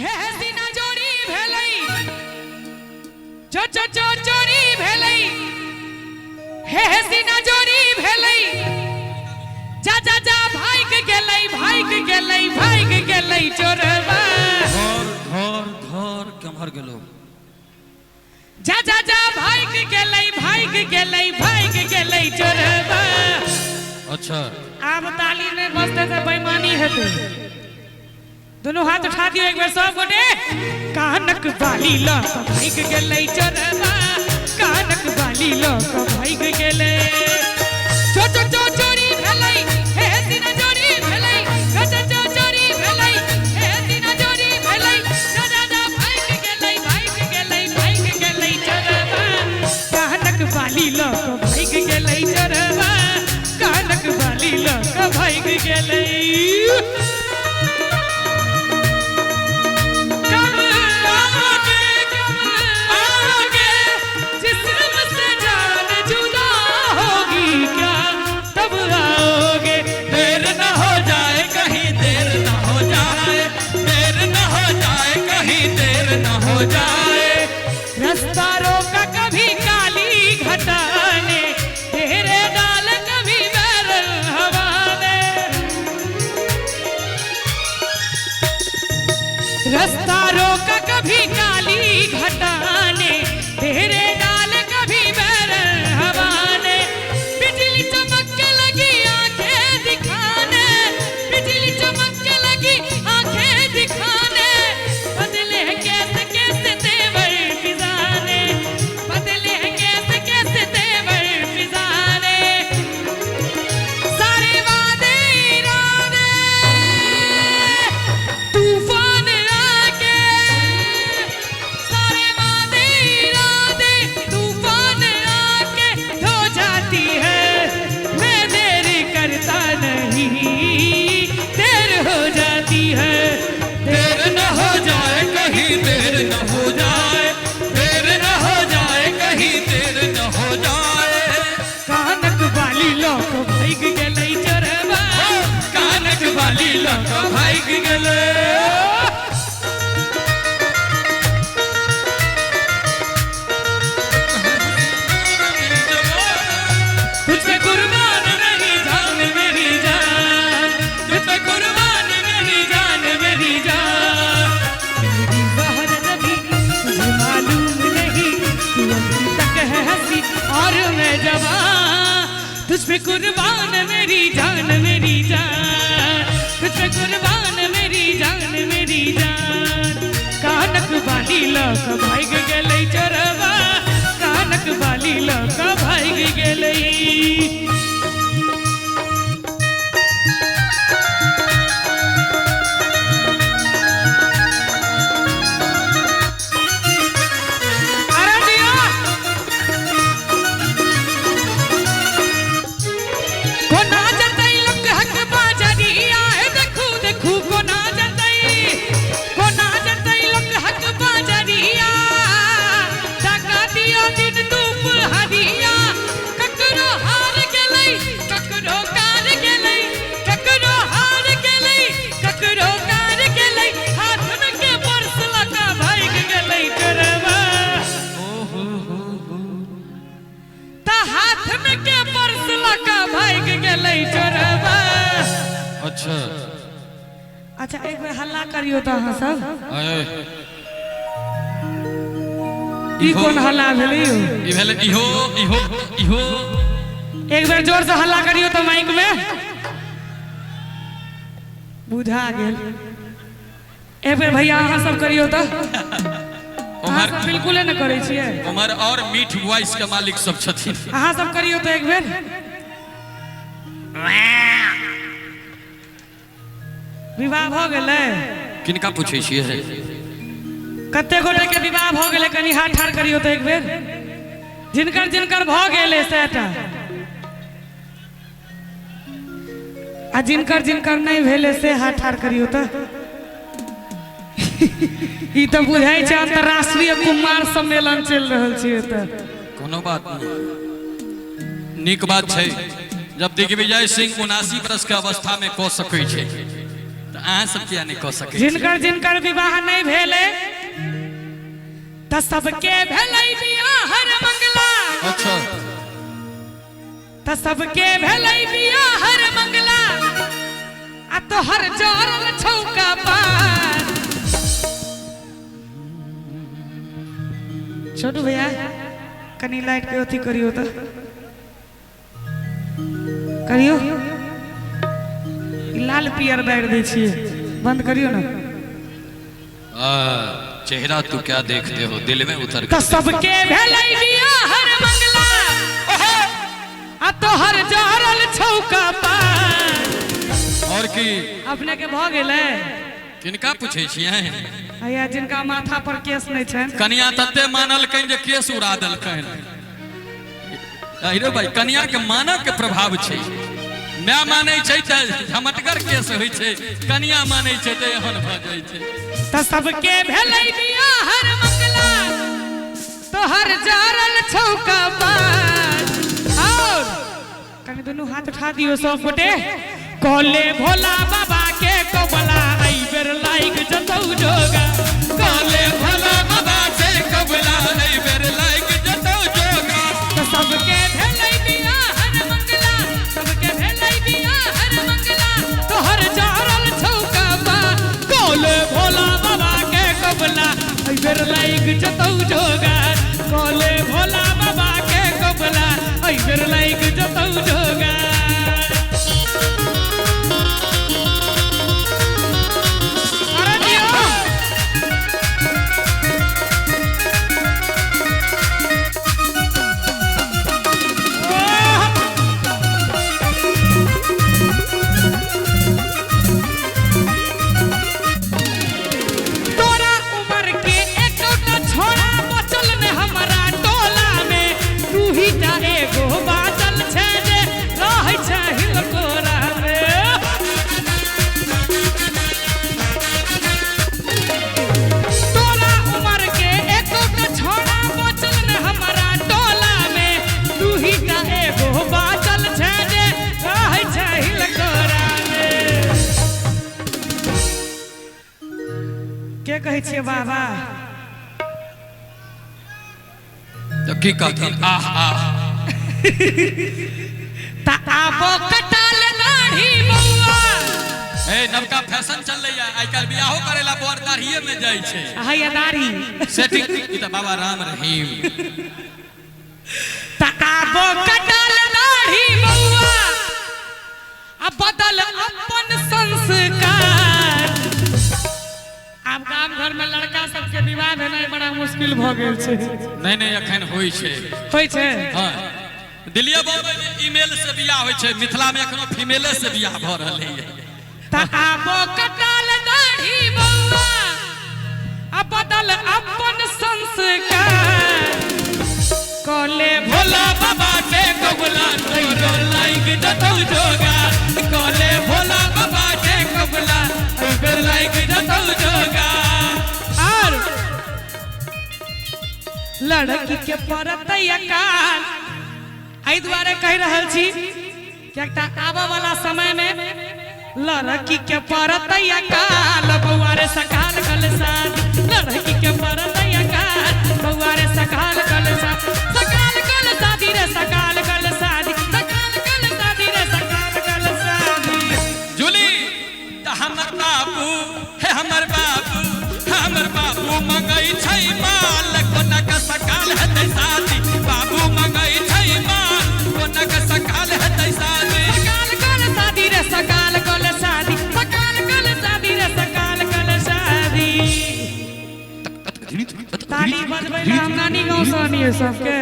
हे सीना जोड़ी भेलै जो जो जो जोड़ी भेलै हे सीना जोड़ी भेलै जा जा जा भाग गेलै चोरबा धर धर केम्हर गेलो जा जा जा भाग गेलै चोरबा। अच्छा अब ताली में बजते तो बेईमानी हेतै। दोनों हाथ उठा दियो एक बार सब गोटे। कानक बाली ल भाग गेलै चोरबा कानक बाली ल भाग गेलै जो जो जो चोरी भेलै हे सीना जोड़ी भेलै जो जो जो चोरी भेलै हे सीना जोड़ी भेलै जा जा जा भाग गेलै चोरबा कानक बाली ल भाग गेलै चोरबा कानक बाली ल भाग गेलै। रास्ता रोका कभी काली घटाने तेरे डाल कभी बैरल हवा में। रास्ता रोका कभी काली घटाने तेरे डाल कभी बैरल हवा ने। बिजली चमक लगी आंखें दिखाने बिजली चमक लगी आंखें दिखाने बदले कैसे कैसे तेवर फिजाने बदले कैसे कैसे तेवर फिजाने सारे वादे इरादे तूफान आके सारे वादे इरादे तूफान आके धो जाती है। मैं देर करता नहीं देर हो जाती है। देर न हो जाए कहीं देर न हो जाए देर न हो जाए कहीं देर न हो जाए। कानक बाली लोक भाग गेलै चोरबा कानक बाली लक भाग गेलै। तुझसे कुर्बान मेरी जान मेरी जान तुझसे कुर्बान मेरी जान मेरी जान। मेरी बहन नबी तुझे मालूम नहीं तू अभी तक है हंसी और मैं जवान। तुझ पे कुर्बान मेरी जान मेरी जान तुझ पे कुर्बान मेरी जान मेरी जान। कानक बाली लक भाग गेलै चोरबा कानक बाली लक भाग गेलै। अरे दिया कोना जतई लक हक बाजरिया है देखू देखू कोना जतई लक हक बाजरिया टका दिया दिन धूप हरिया ककरो हार गेलै ककरो कार गेलै ककरो हार गेलै ककरो कार गेलै हाथ में के पर्स लगा भाग गेलै चोरबा ता हाथ में के पर्स लगा भाग गेलै चोरबा। अच्छा अच्छा एक बार हल्ला करियो तो अहाँ सब। आए ई कौन हल्ला भेलै यौ? ई भेलै इहो इहो इहो। एक बार जोर से हल्ला करियो तो माइक में बुझा गेल। एक बार भैया अहाँ सब करियो तो अहाँ सब बिल्कुल न करै छियै। उमर और मीठ वॉइस के मालिक सब छथिन। अहाँ सब करियो तो एक बेर विवाह भ गेलै किनका पूछे छियै? कते गोटे के विवाह भ गेलै कनी हाथ ठाड़ करियो तो एक बेर जिनकर जिनकर भ गेलै सेटा आ जिनकर जिनकर नहीं भेले से हाथ ठाड़ करियो तो। ई तो बुझाई छै अंतरराष्ट्रीय कुमार सम्मेलन चल रहल छै त। कोनो बात नहीं नीक बात छै जब दिग्विजय सिंह 79 वर्ष के अवस्था में कह सकै छै तो अहाँ सब किया नहीं कह सके जिनकर जिनकर विवाह नहीं भेले त सबके भेलै बियाह हर मंगला। अच्छा त सबके भेलै बियाह हर मंगला आ तोहर जरल छौका पार। छोटू भैया कनी लाइट के अथी करियो तो करियो लाल पियर बैठ दे छिए बंद करियो ना। चेहरा तू क्या देखते हो दिल में उतर तो सबके भेलै बियाह हर मंगला आ तोहर जरल छौका पार। और की अपने के भ गेलै किनका पूछे छियै हैया जिनका माथा पर केस नहीं छन कनिया तते मानल कहीं जे केस उड़ा दल कहीं अरे भाई कनिया के मानव के प्रभाव छै। मैं मानै छै त झमटगर केस होई छै कनिया मानै छै त एहन भ जाय छै। त सबके भेलै बियाह हर मंगला तोहर जरल छौका पार। और कनी दुनू हाथ उठा दियो सब गोटे कहले भोला बाबा के कबला आई बेर लाइक जतौ जोगा। कहले भोला बाबा से कबला आई बेर लाइक जतौ जोगा। तो सबके भेलै बियाह हर मंगला सबके भेलै बियाह हर मंगला तोहर जरल छौका पार। कहले भोला बाबा के कबला आई बेर लाइक जतौ जोगा। कहले भोला बाबा के कबला आई बेर लाइक जतौ जोगा। के कहै छियै बाबा तो की कहथिन आह आह ता आबो कटाल दाढ़ी बउआ। ए नवका फैशन चललै आइ काल बियाहो करेला बर दाढ़ीए में जाय छै। हैया दाढ़ी सेटिंग ई त बाबा राम रहीम। ता आबो कटाल दाढ़ी बउआ अब बदल अपन संस्कार। अब गांव घर में लड़का सबके विवाह भेनाइ बड़ा मुश्किल भ गेल छै। नहीं नहीं अखन होई छै होय छै हां दिल्ली बॉम्बे में ईमेल से बियाह होय छै मिथिला में एखनो फीमेले से बियाह भ रहलै है। ता आबो कटाल दाढ़ी बउआ अब बदल अपन संस्कार। कहले भोला बाबा के कबला तोरो लाइक जतौ जोगा। कहले भोला बाबा के कबला तोरो लाइक जतौ जोगा। और लड़की के परत अकाल एहि दुआरे कह रहल छी कि एकटा आबऽ वाला समय में लड़की के परत अकाल बउआ रे सकाल कल शादी। लड़की के परत अकाल बउआ रे सकाल कल शादी। सकाल कल शादी रे सकाल कल शादी। सकाल कल शादी रे सकाल कल शादी। जूली त हमर बाबू हे हमर बाबू मंगई छै माल कोना का सकाल हेतै शादी। बाबू मंगई छै माल कोना का सकाल हेतै शादी। सकाल कल शादी रे सकाल कल शादी। सकाल कल शादी रे सकाल कल शादी। ताली बजबै ला हम नानी गाँव से आनिए सबके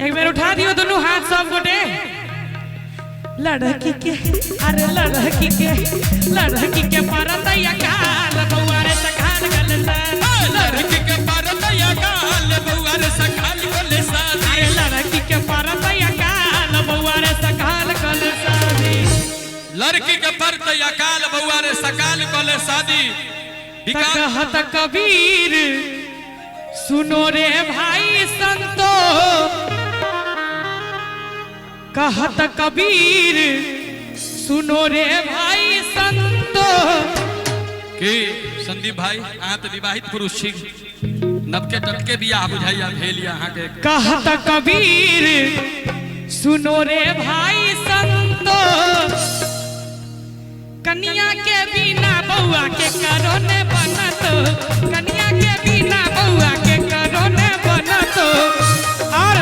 एक बेर उठा दियो दोनों हाथ सब गोटे। लड़की के अरे लड़की के परत अकाल बउआ रे सकाल कल शादी। लड़की के परत अकाल बउआ रे सकाल कल शादी। अरे लड़की के परत अकाल बउआ रे सकाल कल शादी। लड़की के परत अकाल बउआ रे सकाल कल शादी। कहत कबीर सुनो रे भाई संतो। कहत कबीर सुनो रे भाई संतो कि संदीप भाई अहाँ तो विवाहित पुरुष छी, नबके टटके बियाह बुझाइया भेल अहाँ के। कहत कबीर सुनो रे भाई संतो, कन्या के बिना बउआ के करो ने बनत, कन्या के बिना बउआ के करो ने बनत। और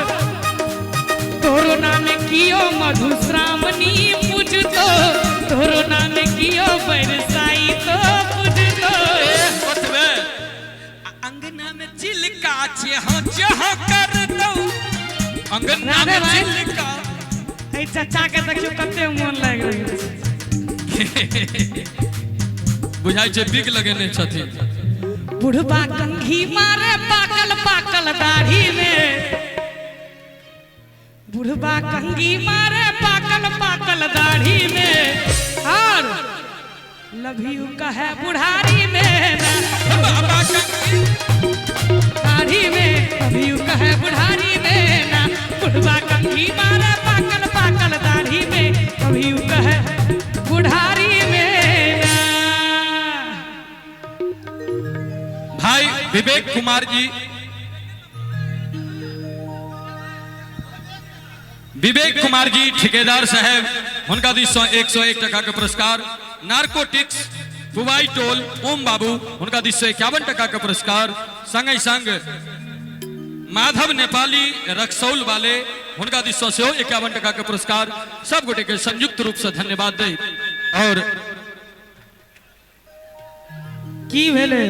तोरो नाम कियो मधुश्रावणी पूजतो, तोरो नाम कियो बरसाई तो पूजतो। ओतबे अंगना में चिलका चह कर दो, अंगना में चिलका। ए चाचा के देखियो कते मन लाग रहल छै, बुझाई छै बिग लगेने छथिन। बुढ़बा कंघी मारे पाकल पाकल दाढ़ी में, बुढ़बा कंघी मारे पाकल पाकल दाढ़ी में। और लव यू कहे बुढ़ारी में बाबा कंघी दाढ़ी में, लव यू कहे बुढ़ारी में ना। बुढ़बा कंघी मारे पाकल पाकल दाढ़ी में, लव यू कहे बुढ़ारी में ना। भाई विवेक कुमार जी, विवेक कुमार जी ठेकेदार साहब, उनका दिस 101 टका के पुरस्कार। नार्कोटिक्स पुवाई टोल ओम बाबू, उनका दिस 51 टका के पुरस्कार। संगे संग माधव नेपाली रक्सौल वाले, उनका दिस 51 टका के पुरस्कार। सब गोटे के संयुक्त रूप से धन्यवाद दे। और की भेले